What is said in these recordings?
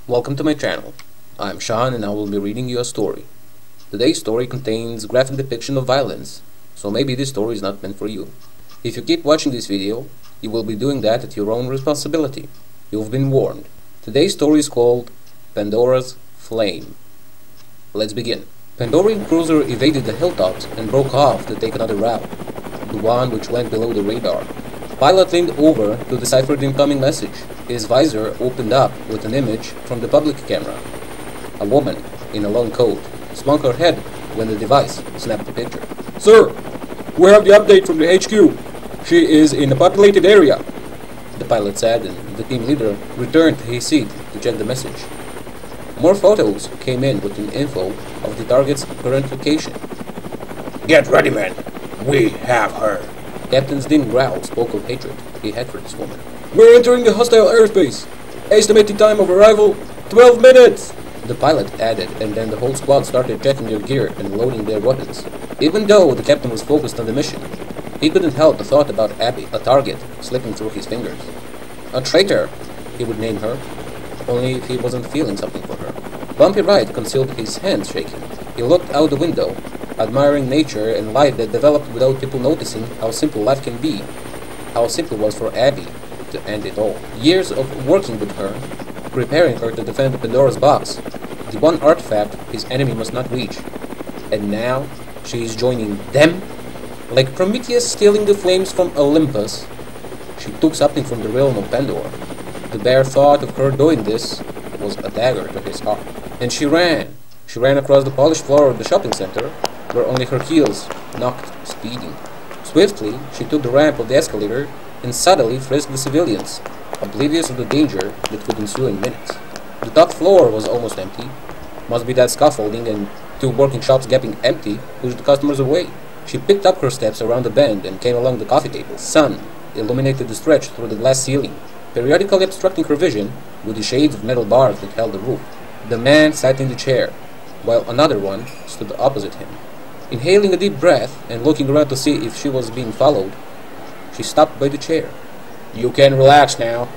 Welcome to my channel. I'm Shawn and I will be reading you a story. Today's story contains graphic depiction of violence, so maybe this story is not meant for you. If you keep watching this video, you will be doing that at your own responsibility. You've been warned. Today's story is called Pandora's Flame. Let's begin. Pandorian cruiser evaded the hilltops and broke off to take another route, the one which went below the radar. Pilot leaned over to decipher the incoming message. His visor opened up with an image from the public camera. A woman in a long coat swung her head when the device snapped the picture. Sir, we have the update from the HQ. She is in a populated area, the pilot said, and the team leader returned to his seat to check the message. More photos came in with an info of the target's current location. Get ready, men. We have her. Captain Din Growl spoke of hatred he had for this woman. We're entering the hostile airspace. Estimated time of arrival, 12 minutes. The pilot added, and then the whole squad started checking their gear and loading their weapons. Even though the captain was focused on the mission, he couldn't help the thought about Abby, a target, slipping through his fingers. A traitor, he would name her, only if he wasn't feeling something for her. Bumpy Ride concealed his hands shaking. He looked out the window, admiring nature and life that developed without people noticing how simple life can be. How simple it was for Abby to end it all. Years of working with her, preparing her to defend Pandora's box, the one artifact his enemy must not reach. And now, she is joining them? Like Prometheus stealing the flames from Olympus, she took something from the realm of Pandora. The bare thought of her doing this was a dagger to his heart. And she ran. She ran across the polished floor of the shopping center, where only her heels knocked speeding. Swiftly, she took the ramp of the escalator and suddenly frisked the civilians, oblivious of the danger that would ensue in minutes. The top floor was almost empty. Must be that scaffolding and two working shops gaping empty pushed the customers away. She picked up her steps around the bend and came along the coffee table. Sun illuminated the stretch through the glass ceiling, periodically obstructing her vision with the shades of metal bars that held the roof. The man sat in the chair, while another one stood opposite him. Inhaling a deep breath and looking around to see if she was being followed, she stopped by the chair. You can relax now.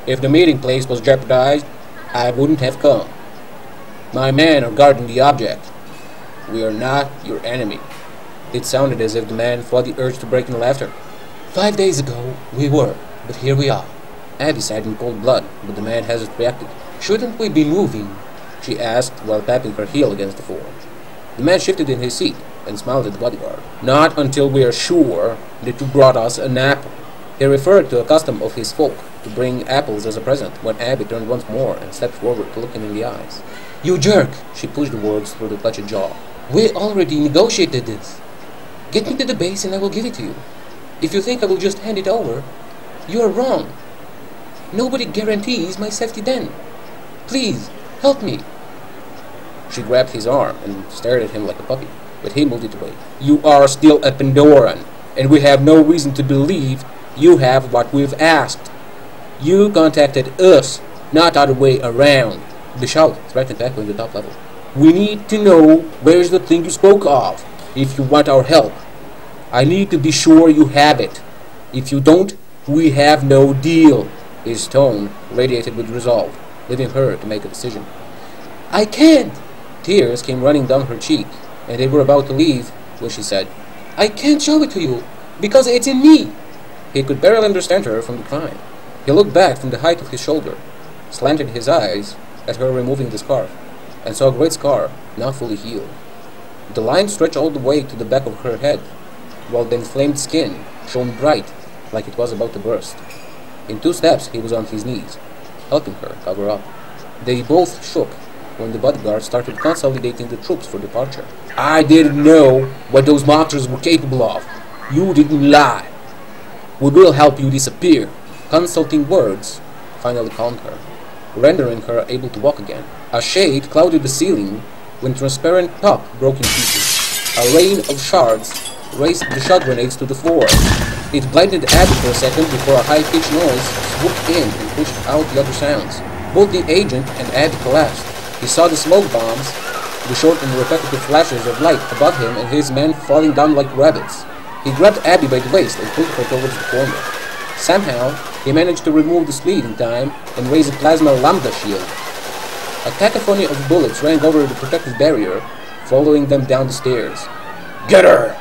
If the meeting place was jeopardized, I wouldn't have come. My men are guarding the object. We are not your enemy. It sounded as if the man fought the urge to break in laughter. 5 days ago, we were, but here we are. Abby sighed in cold blood, but the man hasn't reacted. Shouldn't we be moving? She asked while tapping her heel against the floor. The man shifted in his seat and smiled at the bodyguard. Not until we are sure that you brought us an apple. He referred to a custom of his folk to bring apples as a present when Abby turned once more and stepped forward to look him in the eyes. You jerk! She pushed the words through the clutched jaw. We already negotiated this. Get me to the base and I will give it to you. If you think I will just hand it over, you are wrong. Nobody guarantees my safety then. Please, help me. She grabbed his arm and stared at him like a puppy, but he moved it away. You are still a Pandoran, and we have no reason to believe you have what we've asked. You contacted us, not other way around. The shout threatened echo in the top level. We need to know where's the thing you spoke of, if you want our help. I need to be sure you have it. If you don't, we have no deal. His tone radiated with resolve, leaving her to make a decision. I can't! Tears came running down her cheek, and they were about to leave when she said, I can't show it to you, because it's in me. He could barely understand her from the crying. He looked back from the height of his shoulder, slanted his eyes at her removing the scarf, and saw a great scar, now fully healed. The line stretched all the way to the back of her head, while the inflamed skin shone bright like it was about to burst. In 2 steps he was on his knees, helping her cover up. They both shook when the bodyguard started consolidating the troops for departure. I didn't know what those monsters were capable of. You didn't lie. We will help you disappear. Consulting words finally calmed her, rendering her able to walk again. A shade clouded the ceiling when transparent top broke in pieces. A rain of shards raised the shot grenades to the floor. It blinded Abby for a second before a high-pitched noise swooped in and pushed out the other sounds. Both the agent and Abby collapsed. He saw the smoke bombs, the short and repetitive flashes of light above him, and his men falling down like rabbits. He grabbed Abby by the waist and pulled her towards the corner. Somehow, he managed to remove the speed in time and raise a plasma lambda shield. A cacophony of bullets rang over the protective barrier, following them down the stairs. Get her!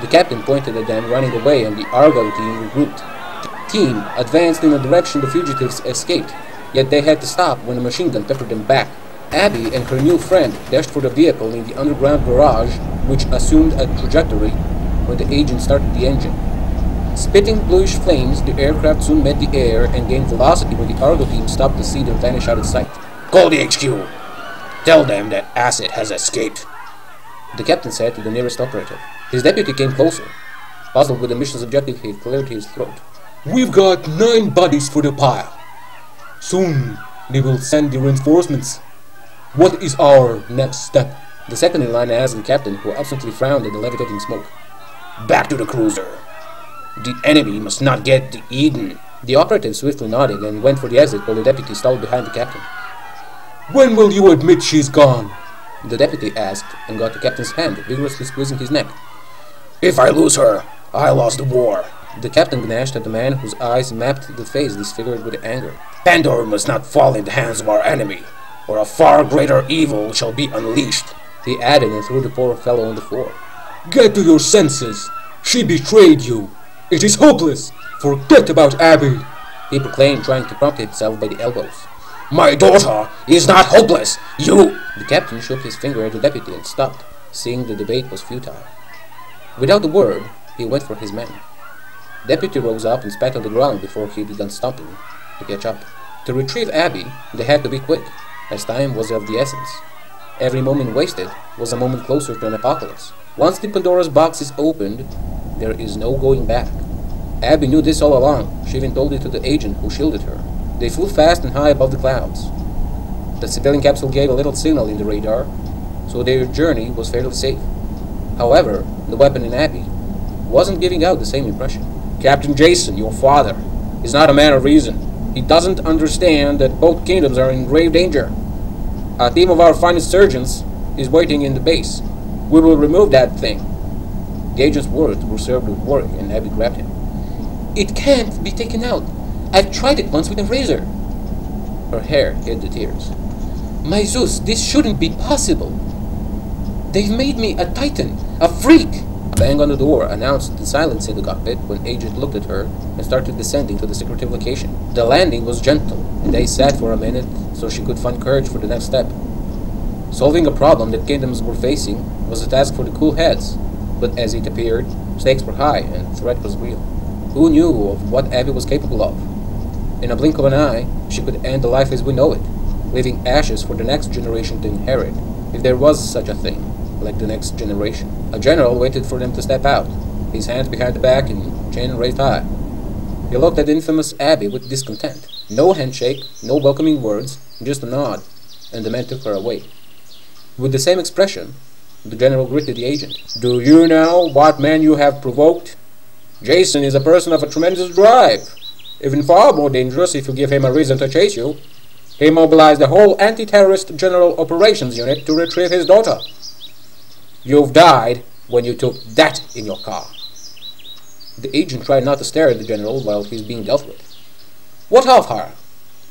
The captain pointed at them running away, and the Argo team regrouped. The team advanced in the direction the fugitives escaped, yet they had to stop when a machine gun peppered them back. Abby and her new friend dashed for the vehicle in the underground garage, which assumed a trajectory when the agent started the engine. Spitting bluish flames, the aircraft soon met the air and gained velocity when the Argo team stopped to see them vanish out of sight. Call the HQ. Tell them that Acid has escaped, the captain said to the nearest operative. His deputy came closer. Puzzled with the mission's objective, he cleared his throat. We've got 9 bodies for the pile. Soon they will send the reinforcements. What is our next step? The second in line asked the captain, who absently frowned at the levitating smoke. Back to the cruiser. The enemy must not get the Eden. The operative swiftly nodded and went for the exit while the deputy stalled behind the captain. When will you admit she's gone? The deputy asked and got the captain's hand, vigorously squeezing his neck. If I lose her, I lost the war. The captain gnashed at the man whose eyes mapped the face disfigured with anger. Pandora must not fall in the hands of our enemy, or a far greater evil shall be unleashed. He added and threw the poor fellow on the floor. Get to your senses. She betrayed you. It is hopeless. Forget about Abby, he proclaimed, trying to prompt himself by the elbows. My daughter is not hopeless. You... The captain shook his finger at the deputy and stopped, seeing the debate was futile. Without a word, he went for his man. Deputy rose up and spat on the ground before he began stomping to catch up. To retrieve Abby, they had to be quick, as time was of the essence. Every moment wasted was a moment closer to an apocalypse. Once the Pandora's box is opened, there is no going back. Abby knew this all along. She even told it to the agent who shielded her. They flew fast and high above the clouds. The civilian capsule gave a little signal in the radar, so their journey was fairly safe. However, the weapon in Abby wasn't giving out the same impression. Captain Jason, your father, is not a man of reason. He doesn't understand that both kingdoms are in grave danger. A team of our finest surgeons is waiting in the base. We will remove that thing. The agent's words were served with work, and Abby grabbed him. It can't be taken out. I've tried it once with a razor. Her hair hid the tears. My Zeus, this shouldn't be possible. They've made me a titan, a freak. A bang on the door announced the silence in the cockpit when Agent looked at her and started descending to the secretive location. The landing was gentle, and they sat for a minute so she could find courage for the next step. Solving a problem that kingdoms were facing was a task for the cool heads, but as it appeared, stakes were high and the threat was real. Who knew of what Abby was capable of? In a blink of an eye, she could end the life as we know it, leaving ashes for the next generation to inherit, if there was such a thing, like the next generation. A general waited for them to step out, his hands behind the back and chin raised high. He looked at the infamous Abby with discontent. No handshake, no welcoming words, just a nod, and the men took her away. With the same expression, the general greeted the agent. Do you know what man you have provoked? Jason is a person of a tremendous drive, even far more dangerous if you give him a reason to chase you. He mobilized the whole anti-terrorist general operations unit to retrieve his daughter. You've died when you took that in your car. The agent tried not to stare at the general while he was being dealt with. What of her?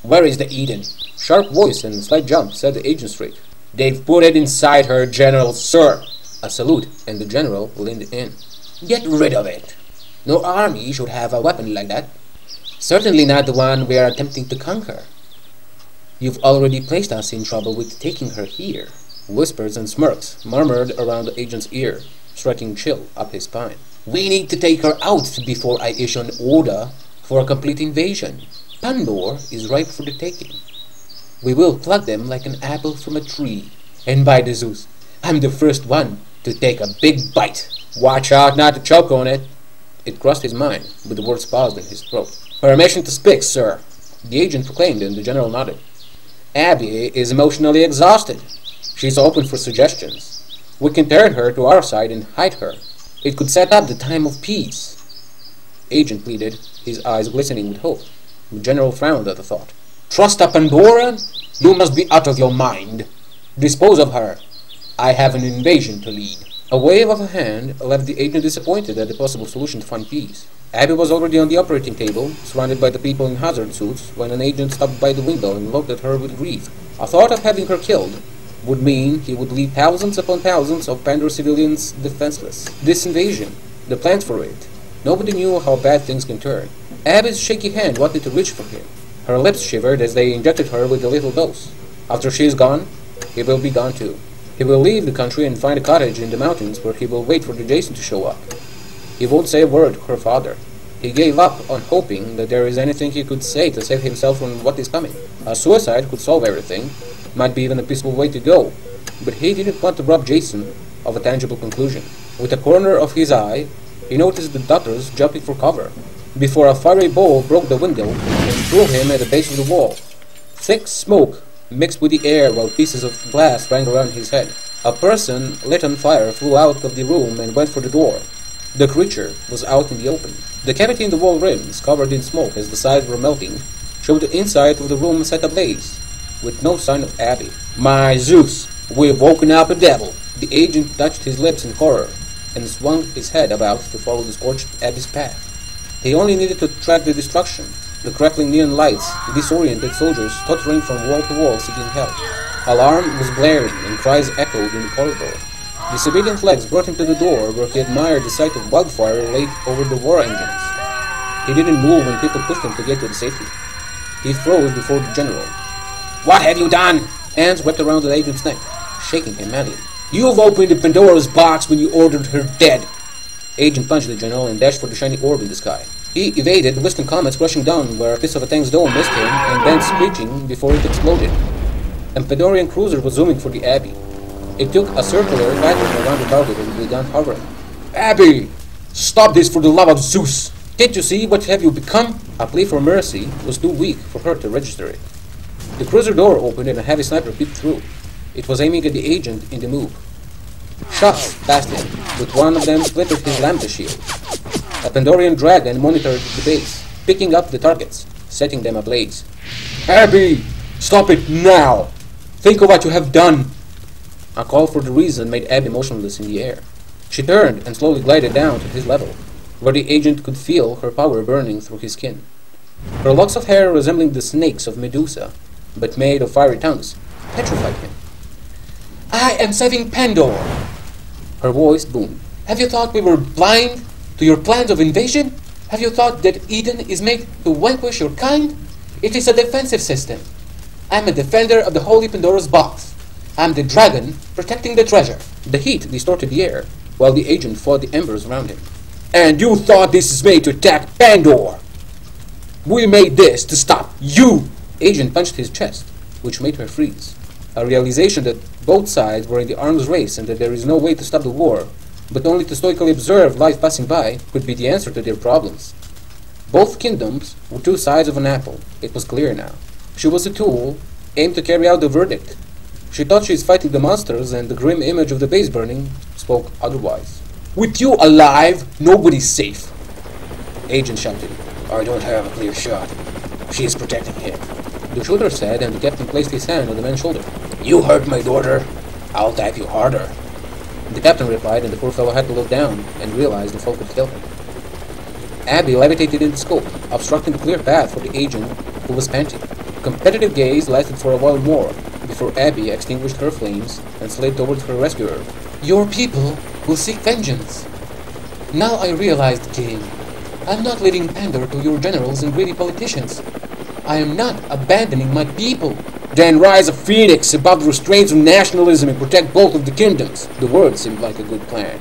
Where is the Eden? Sharp voice and slight jump set the agent straight. They've put it inside her, General, sir. A salute, and the general leaned in. Get rid of it. No army should have a weapon like that. Certainly not the one we are attempting to conquer. You've already placed us in trouble with taking her here. Whispers and smirks murmured around the agent's ear, striking chill up his spine. We need to take her out before I issue an order for a complete invasion. Pandor is ripe for the taking. We will pluck them like an apple from a tree. And by the Zeus, I'm the first one to take a big bite. Watch out not to choke on it. It crossed his mind, but the words paused in his throat. Permission to speak, sir. The agent proclaimed, and the general nodded. Abby is emotionally exhausted. She's open for suggestions. We can turn her to our side and hide her. It could set up the time of peace. Agent pleaded, his eyes glistening with hope. The general frowned at the thought. Trust a Pandora? You must be out of your mind. Dispose of her. I have an invasion to lead. A wave of a hand left the agent disappointed at the possible solution to find peace. Abby was already on the operating table, surrounded by the people in hazard suits, when an agent stopped by the window and looked at her with grief. A thought of having her killed would mean he would leave thousands upon thousands of Pandora civilians defenseless. This invasion, the plans for it, nobody knew how bad things can turn. Abby's shaky hand wanted to reach for him. Her lips shivered as they injected her with a little dose. After she is gone, he will be gone too. He will leave the country and find a cottage in the mountains where he will wait for the Jason to show up. He won't say a word to her father. He gave up on hoping that there is anything he could say to save himself from what is coming. A suicide could solve everything, might be even a peaceful way to go, but he didn't want to rob Jason of a tangible conclusion. With a corner of his eye, he noticed the doctors jumping for cover, before a fiery ball broke the window and threw him at the base of the wall. Thick smoke mixed with the air while pieces of glass rang around his head. A person lit on fire flew out of the room and went for the door. The creature was out in the open. The cavity in the wall rims, covered in smoke as the sides were melting, showed the inside of the room set ablaze, with no sign of Abby. My Zeus, we've woken up a devil. The agent touched his lips in horror and swung his head about to follow the scorched Abby's path. He only needed to track the destruction. The crackling neon lights, disoriented soldiers tottering from wall to wall seeking help. Alarm was blaring and cries echoed in the corridor. The civilian legs brought him to the door where he admired the sight of wildfire laid over the war engines. He didn't move when people pushed him to get to the safety. He froze before the general. What have you done? Hands wrapped around the agent's neck, shaking him madly. You've opened the Pandora's box when you ordered her dead. Agent punched the general and dashed for the shiny orb in the sky. He evaded Western comets crashing down where a piece of a tank's dome missed him and bent screeching before it exploded. A Pandorian cruiser was zooming for the Abbey. It took a circular pattern around the target and began hovering. Abby! Stop this for the love of Zeus! Can't you see what have you become? A plea for mercy was too weak for her to register it. The cruiser door opened and a heavy sniper peeped through. It was aiming at the agent in the move. Shots passed him, but one of them splintered his lambda shield. A Pandorian dragon monitored the base, picking up the targets, setting them ablaze. Abby! Stop it now! Think of what you have done! A call for the reason made Abby motionless in the air. She turned and slowly glided down to his level, where the agent could feel her power burning through his skin. Her locks of hair resembling the snakes of Medusa, but made of fiery tongues, petrified him. I am saving Pandor! Her voice boomed. Have you thought we were blind to your plans of invasion? Have you thought that Eden is made to vanquish your kind? It is a defensive system. I am a defender of the Holy Pandora's box. I am the dragon protecting the treasure. The heat distorted the air, while the agent fought the embers around him. And you thought this is made to attack Pandora! We made this to stop you! Agent punched his chest, which made her freeze. A realization that both sides were in the arms race and that there is no way to stop the war, but only to stoically observe life passing by, could be the answer to their problems. Both kingdoms were two sides of an apple. It was clear now. She was a tool, aimed to carry out the verdict. She thought she was fighting the monsters, and the grim image of the base burning spoke otherwise. With you alive, nobody's safe. Agent shouted. I don't have a clear shot. She is protecting him. The shooter said, and the captain placed his hand on the man's shoulder. You hurt my daughter. I'll tap you harder. The captain replied, and the poor fellow had to look down and realize the fall could kill him. Abby levitated in the scope, obstructing the clear path for the agent, who was panting. The competitive gaze lasted for a while more, before Abby extinguished her flames and slid towards her rescuer. Your people will seek vengeance. Now I realize, King. I'm not leaving Pandor to your generals and greedy politicians. I am not abandoning my people. Then rise a phoenix above the restraints of nationalism and protect both of the kingdoms. The words seemed like a good plan,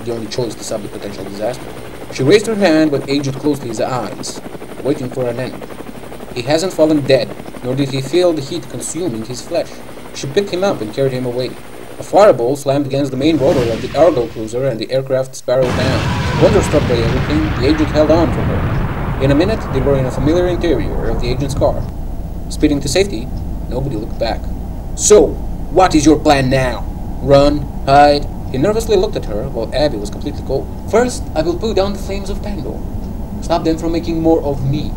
the only choice to stop the potential disaster. She raised her hand, but Agent closed his eyes, waiting for an end. He hasn't fallen dead, nor did he feel the heat consuming his flesh. She picked him up and carried him away. A fireball slammed against the main rotor of the Argo cruiser and the aircraft spiraled down. Wonderstruck by everything, the agent held on for her. In a minute, they were in a familiar interior of the agent's car. Speeding to safety, nobody looked back. So, what is your plan now? Run, hide. He nervously looked at her while Abby was completely cold. First, I will put down the flames of Pandor. Stop them from making more of me.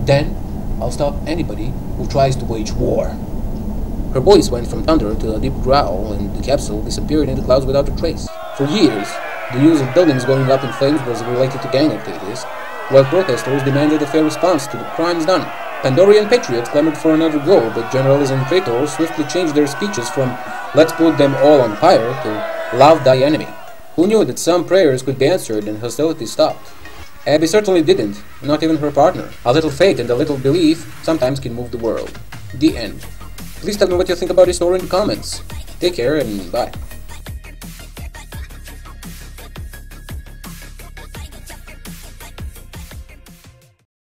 Then, I'll stop anybody who tries to wage war. Her voice went from thunder to a deep growl, and the capsule disappeared in the clouds without a trace. For years, the use of buildings going up in flames was related to gang activities, while protesters demanded a fair response to the crimes done. Pandorian patriots clamored for another go, but generals and praetors swiftly changed their speeches from "let's put them all on fire" to "love thy enemy." Who knew that some prayers could be answered and hostilities stopped? Abby certainly didn't, not even her partner. A little faith and a little belief sometimes can move the world. The end. Please tell me what you think about this story in the comments. Take care and bye.